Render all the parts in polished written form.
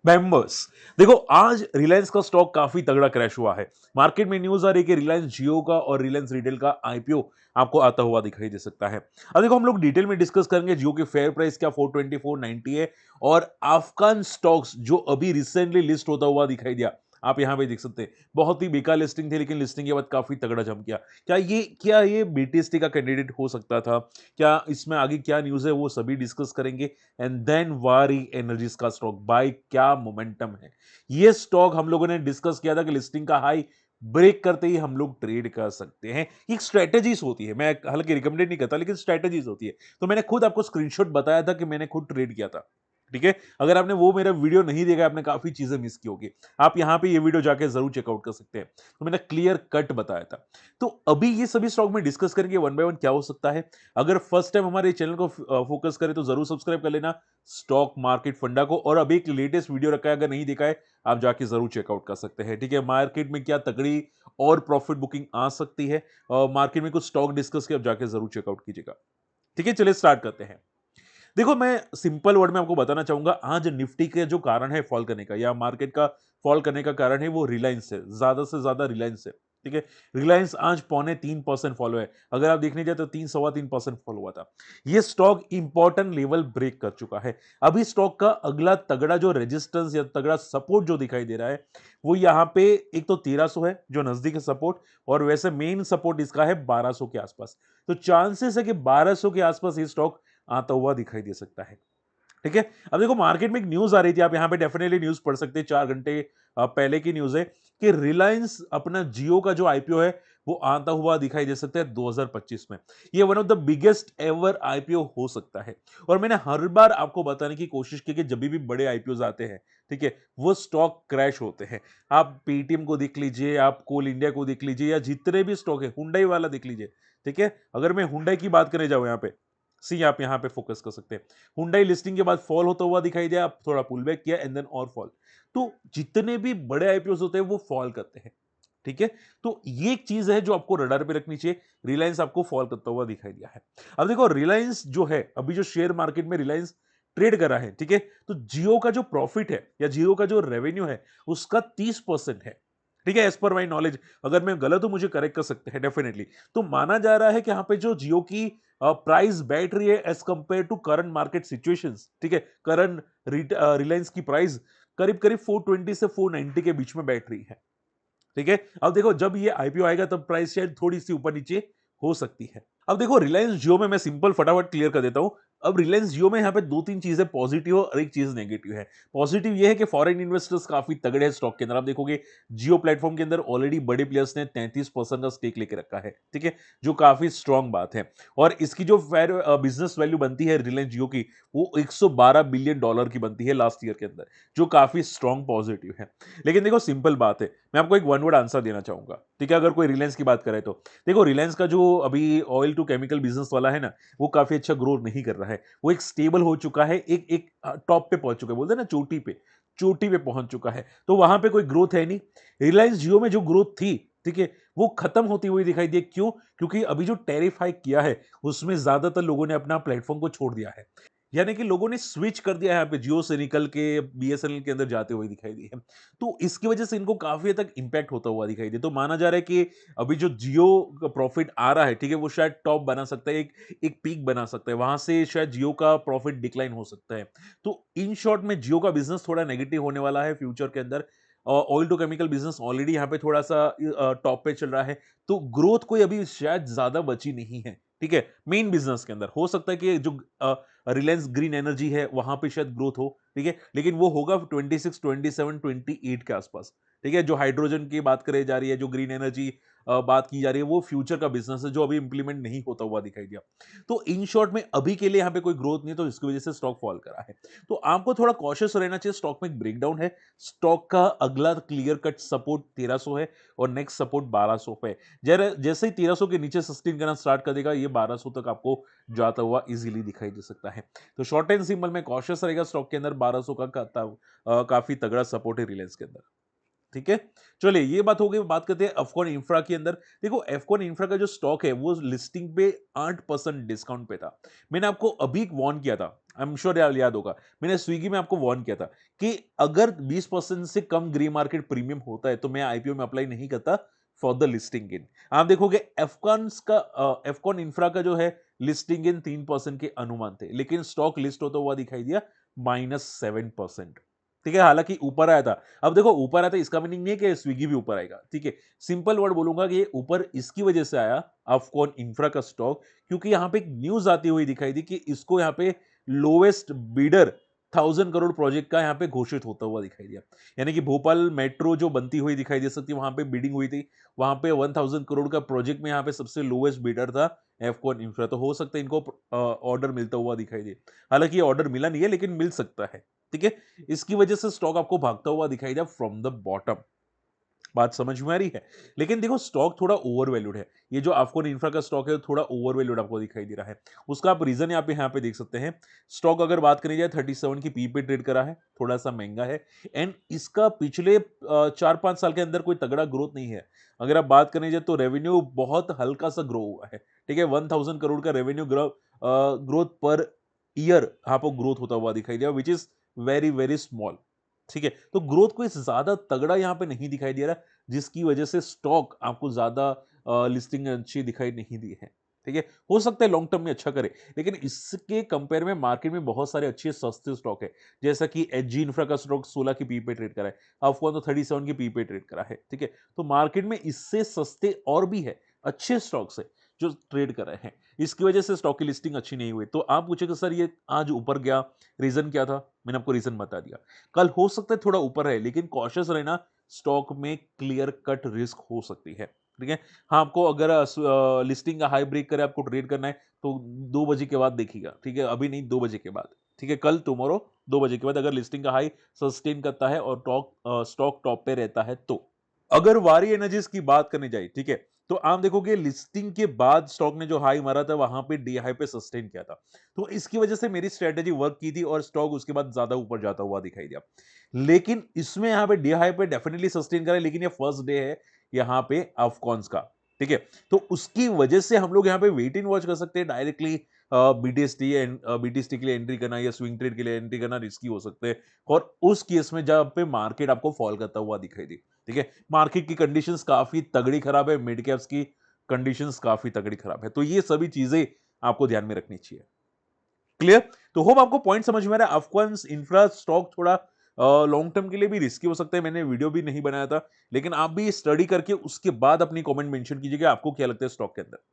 Members, देखो आज रिलायंस का स्टॉक काफी तगड़ा क्रैश हुआ है। मार्केट में न्यूज आ रही है कि रिलायंस जियो का और रिलायंस रिटेल का आईपीओ आपको आता हुआ दिखाई दे सकता है। अब देखो हम लोग डिटेल में डिस्कस करेंगे जियो की फेयर प्राइस क्या 420 490 है, और अफगान स्टॉक्स जो अभी रिसेंटली लिस्ट होता हुआ दिखाई दिया, आप यहां पे देख सकते हैं। बहुत ही बेकार लिस्टिंग थी, लेकिन लिस्टिंग के बाद काफी तगड़ा जम गया। क्या ये बीटीएसटी का कैंडिडेट हो सकता था? क्या इसमें आगे क्या न्यूज है वो सभी डिस्कस करेंगे। एंड देन वारी एनर्जीज का स्टॉक बाय, क्या मोमेंटम है। ये स्टॉक हम लोगों ने डिस्कस किया था कि लिस्टिंग का हाई ब्रेक करते ही हम लोग ट्रेड कर सकते हैं। एक स्ट्रेटेजीज होती है, मैं हालांकि रिकमेंडेड नहीं करता, लेकिन स्ट्रेटेजीज होती है। तो मैंने खुद आपको स्क्रीनशॉट बताया था कि मैंने खुद ट्रेड किया था। ठीक है, अगर आपने वो मेरा वीडियो नहीं देखा, आपने काफी चीजें मिस की होगी। आप यहां पे ये वीडियो जाके जरूर चेकआउट कर सकते हैं। तो मैंने क्लियर कट बताया था। तो अभी ये सभी स्टॉक में डिस्कस करेंगे वन बाय वन क्या हो सकता है। अगर फर्स्ट टाइम हमारे चैनल को फोकस करें तो जरूर सब्सक्राइब कर लेना स्टॉक मार्केट फंडा को। और अभी एक लेटेस्ट वीडियो रखा है, अगर नहीं देखा है आप जाके जरूर चेकआउट कर सकते हैं। ठीक है, मार्केट में क्या तगड़ी और प्रॉफिट बुकिंग आ सकती है, मार्केट में कुछ स्टॉक डिस्कस किया, आप जाके जरूर चेकआउट कीजिएगा। ठीक है, चलिए स्टार्ट करते हैं। देखो मैं सिंपल वर्ड में आपको बताना चाहूंगा, आज निफ्टी के जो कारण है फॉल करने का या मार्केट का फॉल करने का कारण है वो रिलायंस है, ज्यादा से ज्यादा रिलायंस है। ठीक है, रिलायंस आज 3.25% फॉल हुआ है। अगर आप देखने जाए तो 3 सवा 3% फॉल हुआ था। ये स्टॉक इंपॉर्टेंट लेवल ब्रेक कर चुका है। अभी स्टॉक का अगला तगड़ा जो रेजिस्टेंस या तगड़ा सपोर्ट जो दिखाई दे रहा है वो यहाँ पे एक तो 1300 है जो नजदीक है सपोर्ट, और वैसे मेन सपोर्ट इसका है 1200 के आसपास। तो चांसेस है कि 1200 के आसपास ये स्टॉक आता हुआ दिखाई दे सकता है। ठीक है, अब देखो मार्केट में एक न्यूज आ रही थी, आप यहां पे डेफिनेटली न्यूज पढ़ सकते हैं, 4 घंटे पहले की न्यूज है कि रिलायंस अपना जियो का जो आईपीओ है वो आता हुआ दिखाई दे सकता है 2025 में। ये one of the biggest ever IPO हो सकता है। और मैंने हर बार आपको बताने की कोशिश की कि जब भी बड़े आईपीओ आते हैं, ठीक है, वो स्टॉक क्रैश होते हैं। आप पेटीएम को देख लीजिए, आप कोल इंडिया को देख लीजिए, या जितने भी स्टॉक है, हुंडई वाला देख लीजिए। ठीक है, अगर मैं हुंडई की बात करने जाऊं यहाँ पे, सी आप यहां पे फोकस कर सकते हैं। हुंडई लिस्टिंग के बाद फॉल होता हुआ दिखाई दिया, अब थोड़ा पुल बैक किया एंड देन और फॉल। तो जितने भी बड़े आईपीओ होते हैं वो फॉल करते हैं। ठीक है, तो ये एक चीज है जो आपको रडार पे रखनी चाहिए। रिलायंस आपको फॉल करता हुआ दिखाई दिया है। अब देखो रिलायंस जो है, अभी जो शेयर मार्केट में रिलायंस ट्रेड कर रहा है, ठीक है, तो जियो का जो प्रॉफिट है या जियो का जो रेवेन्यू है उसका 30% है। ठीक है, एज पर माई नॉलेज, अगर मैं गलत हूं मुझे करेक्ट कर सकते हैं डेफिनेटली। तो माना जा रहा है कि यहाँ पे जो जियो की प्राइस बैठ रही है as compared to current market situations, ठीक है, करंट रिलायंस की प्राइस करीब करीब 420 से 490 के बीच में बैठ रही है। ठीक है, अब देखो जब ये आईपीओ आएगा तब प्राइस शायद थोड़ी सी ऊपर नीचे हो सकती है। अब देखो रिलायंस जियो में मैं सिंपल फटाफट क्लियर कर देता हूं। अब रिलायंस जियो में यहाँ पे दो तीन चीजें पॉजिटिव और एक चीज नेगेटिव है। पॉजिटिव ये है कि फॉरेन इन्वेस्टर्स काफी तगड़े हैं स्टॉक के अंदर। आप देखोगे जियो प्लेटफॉर्म के अंदर ऑलरेडी बड़े प्लेयर्स ने 33% का स्टेक लेके रखा है। ठीक है, जो काफी स्ट्रांग बात है। और इसकी जो फेयर बिजनेस वैल्यू बनती है रिलायंस जियो की, वो $112 बिलियन की बनती है लास्ट ईयर के अंदर, जो काफी स्ट्रांग पॉजिटिव है। लेकिन देखो सिंपल बात है, मैं आपको एक वन वर्ड आंसर देना चाहूंगा। ठीक है, अगर कोई रिलायंस की बात करे तो देखो रिलायंस का जो अभी ऑयल टू केमिकल बिजनेस वाला है ना, वो काफी अच्छा ग्रोथ नहीं कर रहा है। वो एक स्टेबल हो चुका है, एक एक टॉप पे पहुंच चुका है, बोलते हैं ना चोटी पे पहुंच चुका है। तो वहां पे कोई ग्रोथ है नहीं। रिलायंस जियो में जो ग्रोथ थी, ठीक है, वो खत्म होती हुई दिखाई दी। क्यों? क्योंकि अभी जो टैरिफ हाइक किया है उसमें ज्यादातर लोगों ने अपना प्लेटफॉर्म को छोड़ दिया है। यानी कि लोगों ने स्विच कर दिया है, यहाँ पे जियो से निकल के बीएसएनएल के अंदर जाते हुए दिखाई दी है। तो इसकी वजह से इनको काफी हद तक इंपैक्ट होता हुआ दिखाई दे। तो माना जा रहा है कि अभी जो जियो का प्रॉफिट आ रहा है, ठीक है, वो शायद टॉप बना सकता है, एक एक पीक बना सकता है, वहां से शायद जियो का प्रॉफिट डिक्लाइन हो सकता है। तो इन शॉर्ट में जियो का बिजनेस थोड़ा नेगेटिव होने वाला है फ्यूचर के अंदर। Oil to chemical business already यहाँ पे थोड़ा सा टॉप पे चल रहा है। तो ग्रोथ कोई अभी शायद ज्यादा बची नहीं है। ठीक है, मेन बिजनेस के अंदर हो सकता है कि जो रिलायंस ग्रीन एनर्जी है वहां पे शायद ग्रोथ हो। ठीक है, लेकिन वो होगा 26 27 28 के आसपास। ठीक है, जो हाइड्रोजन की बात करी जा रही है, जो ग्रीन एनर्जी बात की जा रही है, वो फ्यूचर का बिजनेस है जो अभी इंप्लीमेंट नहीं होता हुआ दिखाई दिया। तो इन शॉर्ट में अभी के लिए यहाँ पे कोई ग्रोथ नहीं है, तो इसकी वजह से स्टॉक फॉल करा है। तो आपको थोड़ा कॉशियस रहना चाहिए। स्टॉक में एक ब्रेकडाउन है। स्टॉक का अगला क्लियर कट सपोर्ट 1300 है और नेक्स्ट सपोर्ट 1200 पे है। जैसे ही 1300 के नीचे सस्टेन करना स्टार्ट कर देगा, ये 1200 तक आपको जाता हुआ इजीली दिखाई दे सकता है। तो शॉर्ट एंड सिंपल में कॉशियस रहेगा स्टॉक के अंदर। 1200 का काफी तगड़ा सपोर्ट है रिलायंस के अंदर। ठीक है। चलिए ये बात हो गई, बात करते हैं अफकॉन इंफ्रा के अंदर। देखो अफकॉन इंफ्रा का जो स्टॉक है वो लिस्टिंग पे 8% डिस्काउंट पे था। मैंने आपको अभी वार्न किया था, आई एम श्योर याद होगा, मैंने स्विगी में आपको वार्न किया था कि अगर 20% से कम ग्रे मार्केट प्रीमियम होता है तो मैं आईपीओ में अप्लाई नहीं करता फॉर द लिस्टिंग इन। आप देखोगे एफकॉन इंफ्रा का जो है लिस्टिंग इन 3% के अनुमान थे, लेकिन स्टॉक लिस्ट होता हुआ दिखाई दिया -7%। ठीक है, हालांकि ऊपर आया था। अब देखो ऊपर आया था इसका मीनिंग नहीं है कि स्विगी भी ऊपर आएगा, ठीक है। सिंपल वर्ड बोलूंगा कि ये ऊपर इसकी वजह से आया अफकॉन इंफ्रा का स्टॉक, क्योंकि यहां पे एक न्यूज आती हुई दिखाई दी कि इसको यहां पे लोएस्ट बीडर 1000 करोड़ प्रोजेक्ट का यहां पे घोषित होता हुआ दिखाई दिया। यानी कि भोपाल मेट्रो जो बनती हुई दिखाई दे सकती है, वहां पे बिडिंग हुई थी, वहां पे 1000 करोड़ का प्रोजेक्ट में यहां पे सबसे लोएस्ट बीडर था एफकॉन इंफ्रा। तो हो सकता है इनको ऑर्डर मिलता हुआ दिखाई दे। हालांकि ये ऑर्डर मिला नहीं है, लेकिन मिल सकता है, ठीक है। इसकी वजह से स्टॉक आपको भागता हुआ दिखाई दिया फ्रॉम द बॉटम। बात समझ में आ रही है? लेकिन देखो स्टॉक थोड़ा ओवर वैल्यूड है। ये जो अफकॉन इंफ्रा का स्टॉक है थोड़ा ओवर वैल्यूड आपको दिखाई दे रहा है। उसका आप रीजन यहाँ पे देख सकते हैं। स्टॉक अगर बात करी जाए 37 की पी पे ट्रेड करा है, थोड़ा सा महंगा है। एंड इसका पिछले 4-5 साल के अंदर कोई तगड़ा ग्रोथ नहीं है। अगर आप बात करें जाए तो रेवेन्यू बहुत हल्का सा ग्रो हुआ है, ठीक है। 1000 करोड़ का रेवेन्यू ग्रोथ पर ईयर आपको ग्रोथ होता हुआ दिखाई दिया, which is very very small, ठीक है। तो ग्रोथ कोई ज्यादा तगड़ा यहाँ पे नहीं दिखाई दे रहा, जिसकी वजह से स्टॉक आपको ज्यादा लिस्टिंग अच्छी दिखाई नहीं दी है, ठीक है। हो सकता है लॉन्ग टर्म में अच्छा करे, लेकिन इसके कंपेयर में मार्केट में बहुत सारे अच्छे सस्ते स्टॉक है। जैसा कि एचजी इंफ्रा का स्टॉक 16 की पी पे ट्रेड करा है, अफकॉन तो 37 की पी पे ट्रेड करा है, ठीक है। तो मार्केट में इससे सस्ते और भी है, अच्छे स्टॉक्स है जो ट्रेड कर रहे हैं। इसकी वजह से स्टॉक की लिस्टिंग अच्छी नहीं हुई। तो आप पूछेगा सर ये आज ऊपर गया, रीजन क्या था? मैंने आपको रीजन बता दिया। कल हो सकता है थोड़ा ऊपर है, लेकिन कॉशियस रहना, स्टॉक में क्लियर कट रिस्क हो सकती है, ठीक है। हाँ, आपको अगर लिस्टिंग का हाई ब्रेक करे, आपको ट्रेड करना है तो 2 बजे के बाद देखिएगा, ठीक है। अभी नहीं, 2 बजे के बाद, ठीक है। कल टुमारो 2 बजे के बाद अगर लिस्टिंग का हाई सस्टेन करता है और स्टॉक टॉप पे रहता है तो। अगर वारी एनर्जीज की बात करनी जाए, ठीक है, तो आप देखोगे लिस्टिंग के बाद स्टॉक ने जो हाई मारा था वहां पे डी हाई पे सस्टेन किया था। तो इसकी वजह से मेरी स्ट्रेटेजी वर्क की थी और स्टॉक उसके बाद ज्यादा ऊपर जाता हुआ दिखाई दिया। लेकिन इसमें यहां पे डी हाई पे डेफिनेटली सस्टेन करा, लेकिन ये फर्स्ट डे है यहां पे अफकॉन्स का, ठीक है। तो उसकी वजह से हम लोग यहाँ पे वेट इन वॉच कर सकते हैं। डायरेक्टली बीटीएसटी एंड बीटीएसटी के लिए एंट्री करना या स्विंग ट्रेड के लिए एंट्री करना रिस्की हो सकते हैं, और उस केस में जब पे मार्केट आपको फॉल करता हुआ दिखाई दी, ठीक है। मार्केट की कंडीशंस काफी तगड़ी खराब है, मिड कैप्स की कंडीशंस काफी तगड़ी खराब है, तो ये सभी चीजें आपको ध्यान में रखनी चाहिए। क्लियर? तो होप आपको पॉइंट समझ में आ रहा है। अफकॉन्स इंफ्रा स्टॉक थोड़ा लॉन्ग टर्म के लिए भी रिस्की हो सकता है। मैंने वीडियो भी नहीं बनाया था, लेकिन आप भी स्टडी करके उसके बाद अपनी कमेंट मेंशन कीजिएगा आपको क्या लगता है स्टॉक के अंदर।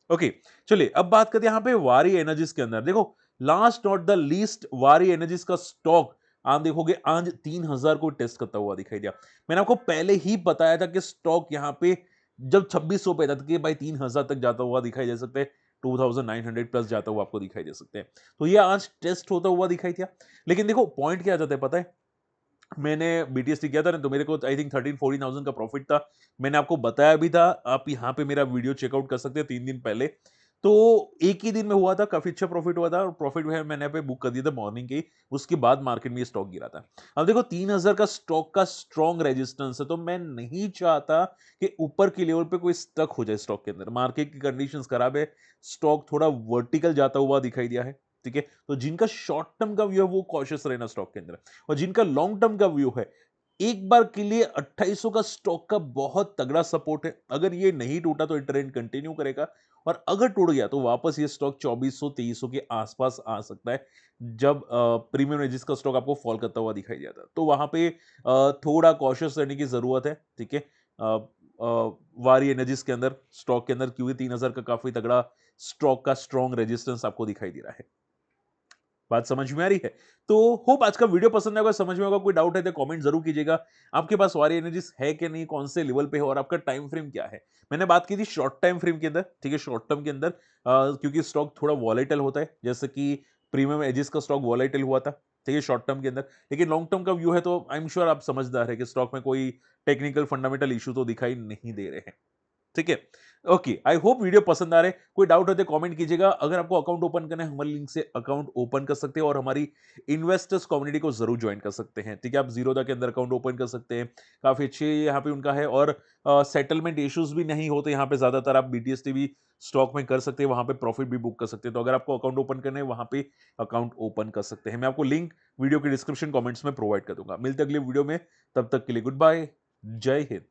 ओके, चलिए अब बात करते हैं यहाँ पे वारी एनर्जीज के अंदर। देखो लास्ट नॉट द लीस्ट, वारी एनर्जीज का स्टॉक आप देखोगे आज 3000 को टेस्ट करता हुआ दिखाई दिया। मैंने आपको पहले ही बताया था कि स्टॉक यहाँ पे जब 2600 पे था कि भाई 3000 तक जाता हुआ दिखाई दे सकते हैं, 2900 प्लस जाता हुआ आपको दिखाई दे सकते हैं। तो ये आज टेस्ट होता हुआ दिखाई दिया। लेकिन देखो पॉइंट क्या आ जाता है पता है, मैंने बीटीएसटी किया था ना, तो मेरे को आई थिंक 13-14,000 का प्रॉफिट था। मैंने आपको बताया भी था, आप यहाँ पे मेरा वीडियो चेकआउट कर सकते हैं 3 दिन पहले। तो एक ही दिन में हुआ था, काफी अच्छा प्रॉफिट हुआ था, और प्रॉफिट जो है मैंने यहाँ पे बुक कर दिया था मॉर्निंग की। उसके बाद मार्केट में ये स्टॉक गिरा था। अब देखो 3000 का स्टॉक का स्ट्रॉन्ग रेजिस्टेंस है, तो मैं नहीं चाहता कि ऊपर की लेवल पे कोई स्टक हो जाए स्टॉक के अंदर। मार्केट की कंडीशंस खराब है, स्टॉक थोड़ा वर्टिकल जाता हुआ दिखाई दिया है, ठीक है। तो जिनका शॉर्ट टर्म का व्यू है वो कॉशियस रहना स्टॉक के अंदर, और जिनका लॉन्ग टर्म का व्यू है, एक बार के लिए 2800 का स्टॉक का बहुत तगड़ा सपोर्ट है। अगर ये नहीं टूटा तो ट्रेंड कंटिन्यू करेगा, और अगर टूट गया तो वापस ये स्टॉक 2400-2300 के आसपास आ सकता है, जब प्रीमियम एजिस का स्टॉक आपको फॉल करता हुआ दिखाई दिया था। तो वहां पे थोड़ा कॉशियस रहने की जरूरत है, ठीक है। वारी एनर्जीज के अंदर, स्टॉक के अंदर, क्योंकि 3000 का काफी तगड़ा स्टॉक का स्ट्रॉन्ग रेजिस्टेंस आपको दिखाई दे रहा है। बात समझ में आ रही है? तो होप आज का वीडियो पसंद आएगा, समझ में होगा। कोई डाउट है तो कमेंट जरूर कीजिएगा। आपके पास वारी एनर्जीज है कि नहीं, कौन से लेवल पे है, और आपका टाइम फ्रेम क्या है। मैंने बात की थी शॉर्ट टाइम फ्रेम के अंदर, ठीक है, शॉर्ट टर्म के अंदर, क्योंकि स्टॉक थोड़ा वॉलेटाइल होता है, जैसे कि प्रीमियम एजिस का स्टॉक वॉलेटाइल हुआ था, ठीक है, शॉर्ट टर्म के अंदर। लेकिन लॉन्ग टर्म का व्यू है तो आई एम श्योर आप समझदार है कि स्टॉक में कोई टेक्निकल फंडामेंटल इशू तो दिखाई नहीं दे रहे हैं, ठीक है। ओके, आई होप वीडियो पसंद आ रहे। कोई डाउट हो तो कमेंट कीजिएगा। अगर आपको अकाउंट ओपन करना है, हमारे लिंक से अकाउंट ओपन कर सकते हैं और हमारी इन्वेस्टर्स कम्युनिटी को जरूर ज्वाइन कर सकते हैं। ठीक है, आप जीरोधा के अंदर अकाउंट ओपन कर सकते हैं। काफी अच्छे यहाँ पे उनका है और सेटलमेंट इश्यूज भी नहीं होते यहाँ पे। ज्यादातर आप बीटीएस टीवी स्टॉक में कर सकते हैं, वहां पे प्रॉफिट भी बुक कर सकते हैं। तो अगर आपको अकाउंट ओपन करना है, वहां पे अकाउंट ओपन कर सकते हैं। मैं आपको लिंक वीडियो के डिस्क्रिप्शन कमेंट्स में प्रोवाइड कर दूंगा। मिलते हैं अगले वीडियो में, तब तक के लिए गुड बाय, जय हिंद।